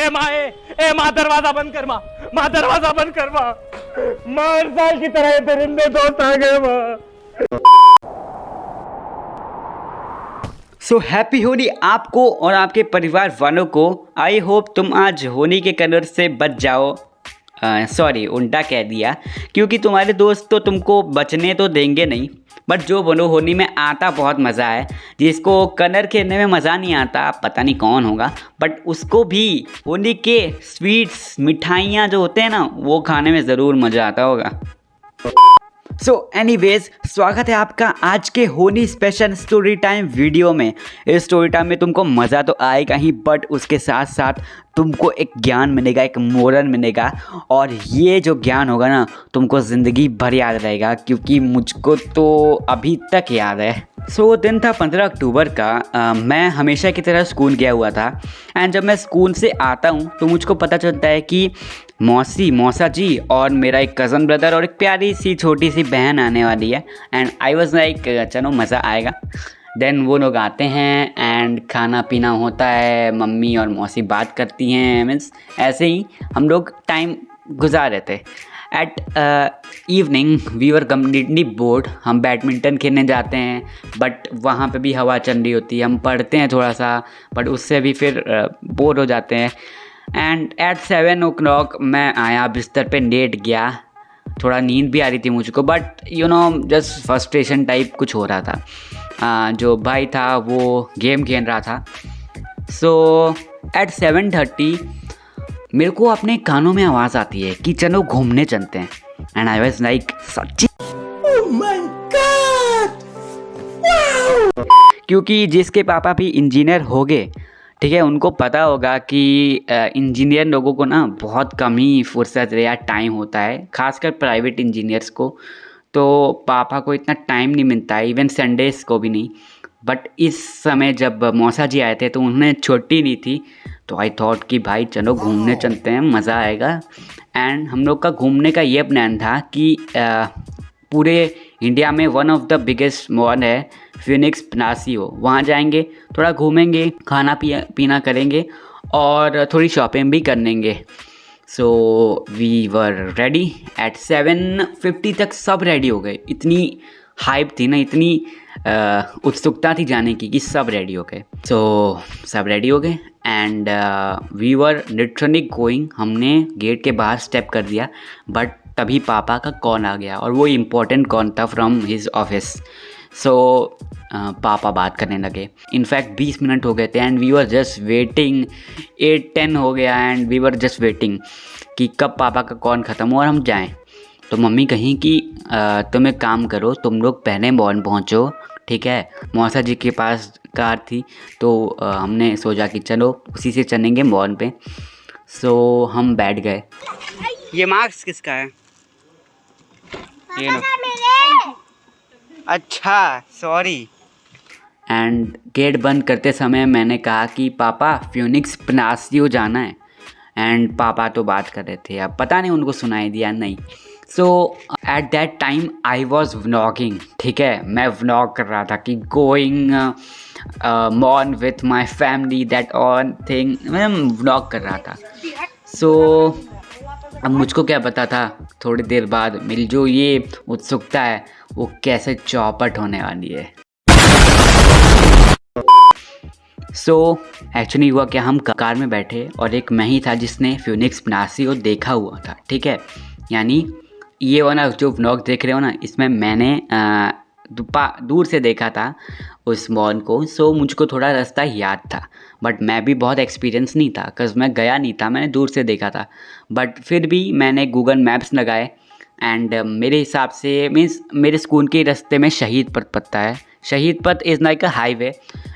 ए माँ दरवाजा बंद कर माँ, माँ दरवाजा बंद कर माँ, माँ हर साल की तरह ये परिंदे दोस्त आ गए माँ। सो हैप्पी होली आपको और आपके परिवार वालों को। आई होप तुम आज होली के कलर से बच जाओ। सॉरी उल्टा कह दिया, क्योंकि तुम्हारे दोस्त तो तुमको बचने तो देंगे नहीं। बट जो बोलो होली में आता बहुत मज़ा है। जिसको कलर खेलने में मज़ा नहीं आता पता नहीं कौन होगा, बट उसको भी होली के स्वीट्स मिठाइयाँ जो होते हैं ना वो खाने में ज़रूर मज़ा आता होगा। सो एनीवेज स्वागत है आपका आज के Holi special story time video में। इस स्टोरी टाइम में तुमको मज़ा तो आएगा ही, बट उसके साथ साथ तुमको एक ज्ञान मिलेगा, एक मोरल मिलेगा। और ये जो ज्ञान होगा ना तुमको ज़िंदगी भर याद रहेगा, क्योंकि मुझको तो अभी तक याद है। सो दिन था 15 अक्टूबर का। मैं हमेशा की तरह स्कूल गया हुआ था। एंड जब मैं स्कूल से आता हूँ तो मुझको पता चलता है कि मौसा जी और मेरा एक कज़न ब्रदर और एक प्यारी सी छोटी सी बहन आने वाली है। एंड आई वॉज लाइक चलो मज़ा आएगा। देन वो लोग आते हैं एंड खाना पीना होता है, मम्मी और मौसी बात करती हैं। मीन्स ऐसे ही हम लोग टाइम गुजार रहे थे। At evening we were completely bored. हम बैडमिंटन खेलने जाते हैं, बट वहाँ पे भी हवा चल रही होती है। हम पढ़ते हैं थोड़ा सा, बट उससे भी फिर बोर हो जाते हैं। एंड एट 7 o'clock मैं आया, बिस्तर पे लेट गया। थोड़ा नींद भी आ रही थी मुझको, but you know just frustration type कुछ हो रहा था। जो भाई था वो गेम खेल रहा था। सो एट 7:30 मेरे को अपने कानों में आवाज़ आती है कि चलो घूमने चलते हैं। एंड आई वाज लाइक सच्ची, ओह माय गॉड, क्योंकि जिसके पापा भी इंजीनियर हो गए, ठीक है, उनको पता होगा कि इंजीनियर लोगों को ना बहुत कम ही फुर्सत या टाइम होता है, खासकर प्राइवेट इंजीनियर्स को। तो पापा को इतना टाइम नहीं मिलता है, इवन संडेज़ को भी नहीं। बट इस समय जब मौसा जी आए थे तो उन्हें छुट्टी नहीं थी, तो आई थॉट कि भाई चलो घूमने चलते हैं, मज़ा आएगा। एंड हम लोग का घूमने का ये प्लान था कि पूरे इंडिया में one of the biggest mall है फिनिक्स पनासियो, वहाँ जाएंगे, थोड़ा घूमेंगे, खाना पीना करेंगे और थोड़ी शॉपिंग भी कर लेंगे। So we were ready. At 7:50 तक सब रेडी हो गए। इतनी हाइप थी ना, इतनी उत्सुकता थी जाने की कि सब रेडी हो गए। सो सब रेडी हो गए and we were literally going. हमने गेट के बाहर स्टेप कर दिया, बट तभी पापा का कॉल आ गया, और वो इम्पोर्टेंट कॉल था फ्रॉम हिज ऑफिस। सो पापा बात करने लगे। इनफैक्ट 20 मिनट हो गए थे and we were just waiting. 8:10 हो गया and we were just waiting कि कब पापा का कॉल ख़त्म हो और हम जाएं। तो मम्मी कहीं कि तुम एक काम करो, तुम लोग पहले मॉल पहुंचो, ठीक है। मौसा जी के पास कार थी, तो हमने सोचा कि चलो उसी से चलेंगे मॉल पे। सो हम बैठ गए। ये मास्क किसका है? ये लो। अच्छा सॉरी। एंड गेट बंद करते समय मैंने कहा कि पापा फिनिक्स पनासियो जाना है। एंड पापा तो बात कर रहे थे, अब पता नहीं उनको सुनाई दिया नहीं। So at that time I was vlogging, ठीक है, मैं व्लॉग कर रहा था कि going mall with my family, that all thing, मैं व्लॉग कर रहा था। सो अब मुझको क्या पता था थोड़ी देर बाद मेरी जो ये उत्सुकता है वो कैसे चौपट होने वाली है। सो एक्चुअली हुआ क्या, हम कार में बैठे और एक मैं ही था जिसने फिनिक्स पनासियो देखा हुआ था, ठीक है। यानी ये वाला जो व्लॉग देख रहे हो ना, इसमें मैंने दूर से देखा था उस मॉल को। सो मुझको थोड़ा रास्ता याद था, बट मैं भी बहुत एक्सपीरियंस नहीं था, बिकॉज मैं गया नहीं था, मैंने दूर से देखा था। बट फिर भी मैंने गूगल मैप्स लगाए एंड मेरे हिसाब से मीन्स मेरे स्कूल के रास्ते में शहीद पथ पड़ता है। शहीद पथ is like a highway,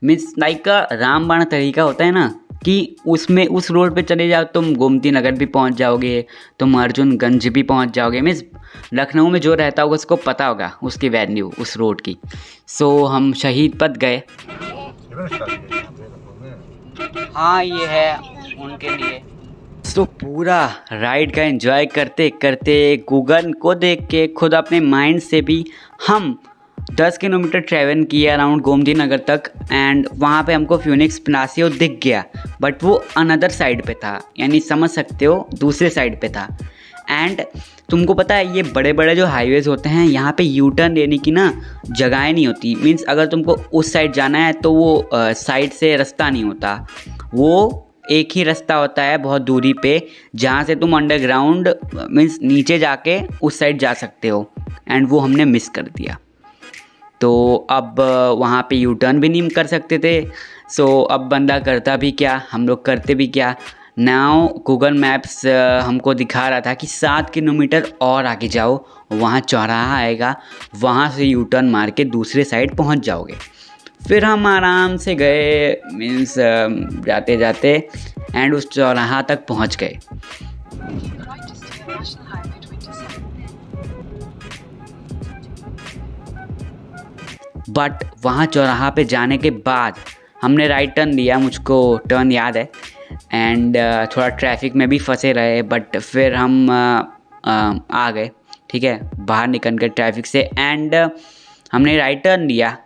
means like अ रामबाण तरीका होता है ना, कि उसमें उस रोड पे चले जाओ तुम गोमती नगर भी पहुंच जाओगे, तुम अर्जुनगंज भी पहुंच जाओगे। मीन्स लखनऊ में जो रहता होगा उसको पता होगा उसकी वैल्यू उस रोड की। सो हम शहीद पथ गए। हाँ ये है उनके लिए। सो पूरा राइड का एंजॉय करते करते, गूगल को देख के, खुद अपने माइंड से भी हम 10 किलोमीटर ट्रैवल किया अराउंड गोमती नगर तक एंड वहाँ पे हमको फ्यूनिक्स पनासियो दिख गया, बट वो अनदर साइड पे था, यानी समझ सकते हो दूसरे साइड पे था। एंड तुमको पता है ये बड़े बड़े जो हाईवेज़ होते हैं यहाँ पे यू टर्न लेने की ना जगहें नहीं होती। मीन्स अगर तुमको उस साइड जाना है तो वो साइड से रास्ता नहीं होता, वो एक ही रास्ता होता है बहुत दूरी पे जहाँ से तुम अंडरग्राउंड मीन्स नीचे जाके उस साइड जा सकते हो। एंड वो हमने मिस कर दिया, तो अब वहाँ पे यू टर्न भी नहीं कर सकते थे। सो अब बंदा करता भी क्या, हम लोग करते भी क्या। नाउ गूगल मैप्स हमको दिखा रहा था कि 7 किलोमीटर और आगे जाओ, वहाँ चौराहा आएगा, वहाँ से यू टर्न मार के दूसरे साइड पहुँच जाओगे। फिर हम आराम से गए मीन्स जाते जाते एंड उस चौराहा तक पहुँच गए। बट वहाँ चौराहा पे जाने के बाद हमने राइट टर्न लिया, मुझको टर्न याद है। एंड थोड़ा ट्रैफिक में भी फंसे रहे, बट फिर हम आ गए, ठीक है, बाहर निकल गए ट्रैफिक से। एंड हमने राइट टर्न लिया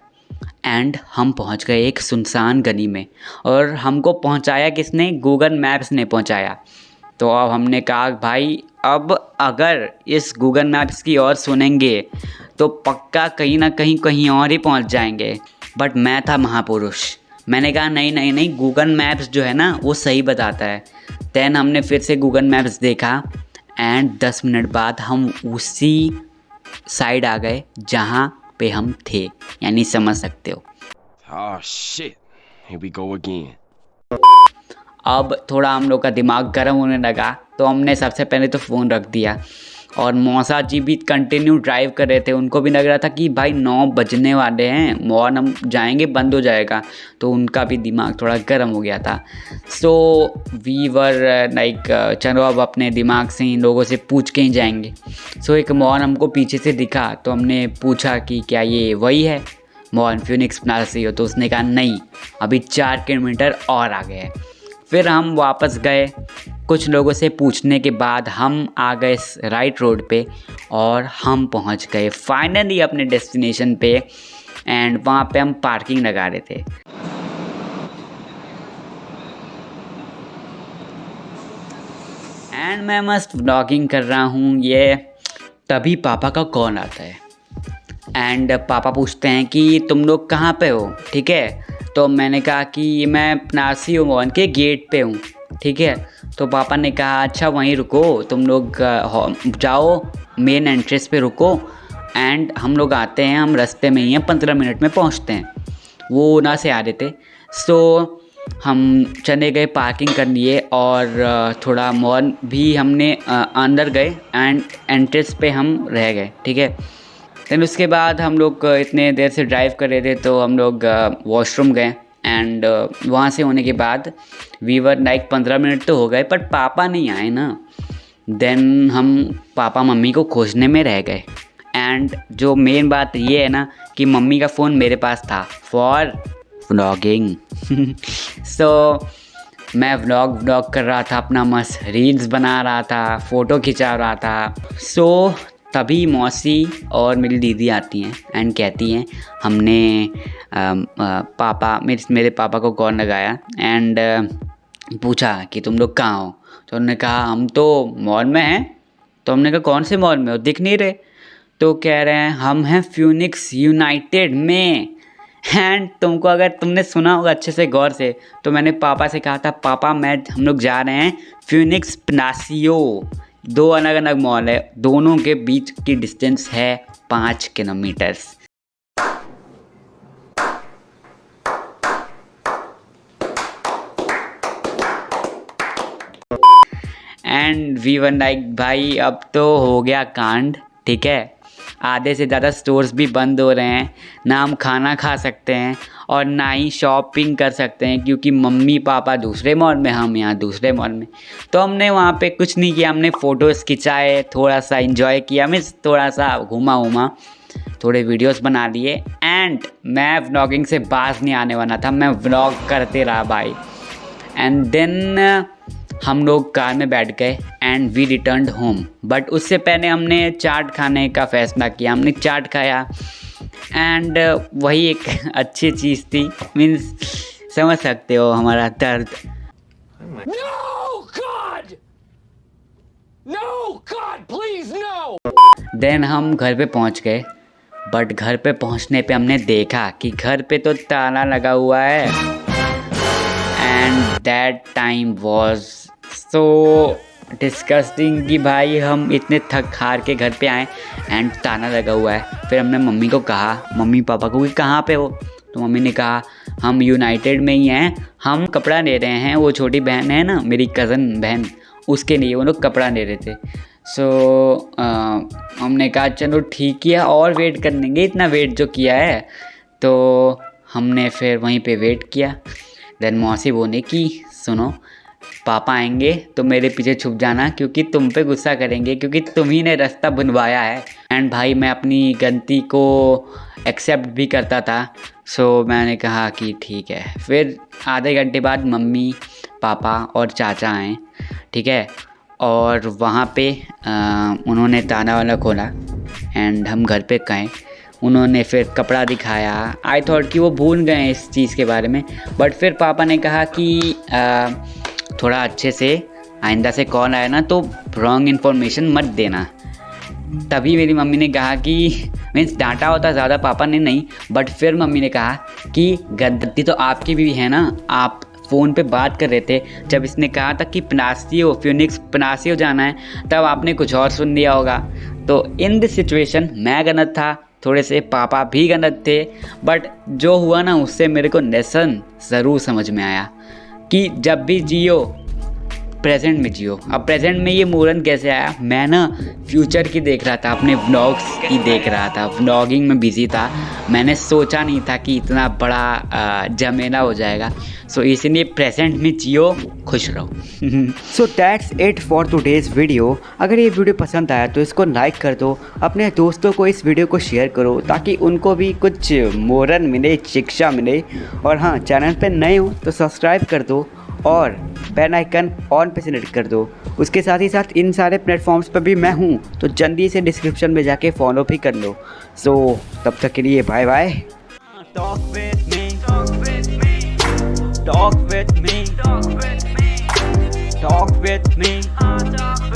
एंड हम पहुंच गए एक सुनसान गली में। और हमको पहुंचाया किसने? गूगल मैप्स ने पहुंचाया। तो अब हमने कहा भाई अब अगर इस गूगल मैप्स की और सुनेंगे तो पक्का कहीं ना कहीं और ही पहुंच जाएंगे। बट मैं था महापुरुष, मैंने कहा नहीं नहीं नहीं, गूगल मैप्स जो है ना वो सही बताता है। देन हमने फिर से गूगल मैप्स देखा एंड 10 मिनट बाद हम उसी साइड आ गए जहाँ पे हम थे, यानी समझ सकते हो। Oh shit, here we go again. अब थोड़ा हम लोग का दिमाग गर्म होने लगा, तो हमने सबसे पहले तो फ़ोन रख दिया। और मौसा जी भी कंटिन्यू ड्राइव कर रहे थे, उनको भी लग रहा था कि भाई 9 बजने वाले हैं, मॉर्न हम जाएंगे बंद हो जाएगा, तो उनका भी दिमाग थोड़ा गर्म हो गया था। सो वी वर लाइक चलो अब अपने दिमाग से इन लोगों से पूछ के ही जाएंगे। सो एक मॉर्न हमको पीछे से दिखा, तो हमने पूछा कि क्या ये वही है मॉर्न फ्यूनिक्स पनासियो? तो उसने कहा नहीं, अभी 4 किलोमीटर और आगे है। फिर हम वापस गए, कुछ लोगों से पूछने के बाद हम आ गए राइट रोड पे और हम पहुंच गए फाइनली अपने डेस्टिनेशन पे। एंड वहाँ पे हम पार्किंग लगा रहे थे। एंड मैं मस्त व्लॉगिंग कर रहा हूँ, ये तभी पापा का कॉल आता है। एंड पापा पूछते हैं कि तुम लोग कहाँ पे हो, ठीक है। तो मैंने कहा कि मैं पनासियो मॉल के गेट पे हूँ, ठीक है। तो पापा ने कहा अच्छा वहीं रुको, तुम लोग जाओ मेन एंट्रेंस पे रुको एंड हम लोग आते हैं, हम रास्ते में ही हैं, 15 मिनट में पहुँचते हैं। वो ना से आ रहे थे। सो हम चले गए, पार्किंग कर लिए और थोड़ा मॉल भी हमने अंदर गए एंड एंट्रेंस पे हम रह गए, ठीक है। फिर उसके बाद हम लोग इतने देर से ड्राइव कर रहे थे, तो हम लोग वॉशरूम गए। एंड वहाँ से होने के बाद वीवर लाइक 15 मिनट तो हो गए, पर पापा नहीं आए ना। देन हम पापा मम्मी को खोजने में रह गए। एंड जो मेन बात ये है ना कि मम्मी का फ़ोन मेरे पास था फॉर व्लॉगिंग। सो मैं व्लॉग कर रहा था अपना, मस्त रील्स बना रहा था, फ़ोटो खिंचा रहा था। सो तभी मौसी और मेरी दीदी आती हैं एंड कहती हैं हमने मेरे पापा को कॉल लगाया एंड पूछा कि तुम लोग कहाँ हो। तो उन्होंने कहा हम तो मॉल में हैं। तो हमने कहा कौन से मॉल में हो, दिख नहीं रहे। तो कह रहे हैं हम हैं फ्यूनिक्स यूनाइटेड में। एंड तुमको अगर तुमने सुना होगा अच्छे से गौर से, तो मैंने पापा से कहा था पापा हम लोग जा रहे हैं फ्यूनिक्स पनासियो। 2 अलग अलग मॉल है, दोनों के बीच की डिस्टेंस है 5 kilometres. And we were like भाई अब तो हो गया कांड, ठीक है। आधे से ज़्यादा स्टोर्स भी बंद हो रहे हैं, ना हम खाना खा सकते हैं और ना ही शॉपिंग कर सकते हैं, क्योंकि मम्मी पापा दूसरे मॉल में, हम यहाँ दूसरे मॉल में। तो हमने वहाँ पे कुछ नहीं किया, हमने फ़ोटोज़ खिंचाए, थोड़ा सा एंजॉय किया, मीन्स थोड़ा सा घूमा, थोड़े वीडियोस बना लिए। एंड मैं व्लॉगिंग से बाज नहीं आने वाला था, मैं व्लॉग करते रहा भाई। एंड देन हम लोग कार में बैठ गए and we returned home. But उससे पहले हमने चाट खाने का फ़ैसला किया, हमने चाट खाया एंड वही एक अच्छी चीज़ थी, मीन्स समझ सकते हो हमारा दर्द। देन हम घर पे पहुंच गए, बट घर पे पहुंचने पे हमने देखा कि घर पे तो ताला लगा हुआ है। And that time was so disgusting कि भाई हम इतने थक हार के घर पे आए एंड ताला लगा हुआ है। फिर हमने मम्मी को कहा, मम्मी पापा को, कि कहाँ पे हो? तो मम्मी ने कहा हम यूनाइटेड में ही हैं, हम कपड़ा ले रहे हैं। वो छोटी बहन है ना, मेरी कज़न बहन, उसके लिए वो लोग कपड़ा ले रहे थे। सो हमने कहा चलो ठीक है, और वेट कर लेंगे, इतना वेट जो किया है। तो हमने फिर वहीं पे वेट किया। देन मौसी बोले कि सुनो, पापा आएंगे तो मेरे पीछे छुप जाना, क्योंकि तुम पे गुस्सा करेंगे, क्योंकि तुम ही ने रास्ता बनवाया है। एंड भाई मैं अपनी गलती को एक्सेप्ट भी करता था। सो मैंने कहा कि ठीक है। फिर आधे घंटे बाद मम्मी पापा और चाचा आए, ठीक है, और वहाँ पे उन्होंने ताला वाला खोला एंड हम घर पे गए। उन्होंने फिर कपड़ा दिखाया। आई थॉट कि वो भूल गए इस चीज़ के बारे में, बट फिर पापा ने कहा कि थोड़ा अच्छे से आइंदा से कॉल आया ना तो रॉन्ग इन्फॉर्मेशन मत देना। तभी मेरी मम्मी ने कहा कि मीन्स डांटा होता ज़्यादा पापा ने नहीं, बट फिर मम्मी ने कहा कि गलती तो आपकी भी है ना, आप फ़ोन पे बात कर रहे थे, जब इसने कहा था कि पनासियो फिनिक्स पनासियो जाना है, तब आपने कुछ और सुन लिया होगा। तो इन दिस सिचुएशन मैं गलत था, थोड़े से पापा भी गलत थे, बट जो हुआ ना उससे मेरे को लेसन ज़रूर समझ में आया कि जब भी जियो प्रेजेंट में जियो। अब प्रेजेंट में ये मोरन कैसे आया, मैं ना फ्यूचर की देख रहा था, अपने व्लॉग्स की देख रहा था, व्लॉगिंग में बिजी था। मैंने सोचा नहीं था कि इतना बड़ा झमेला हो जाएगा। सो इसलिए प्रेजेंट में जियो, खुश रहो। So that's it for today's video. अगर ये वीडियो पसंद आया तो इसको लाइक कर दो, अपने दोस्तों को इस वीडियो को शेयर करो ताकि उनको भी कुछ मोरल मिले, शिक्षा मिले। और हाँ, चैनल पे नए हो तो सब्सक्राइब कर दो और बेल आइकन ऑन पे सेलेक्ट कर दो। उसके साथ ही साथ इन सारे प्लेटफॉर्म्स पर भी मैं हूँ, तो जल्दी से डिस्क्रिप्शन में जाके फॉलो भी कर लो। सो तब तक के लिए bye bye. Talk with me, talk with me, talk with me, talk with me, talk with me, talk with me.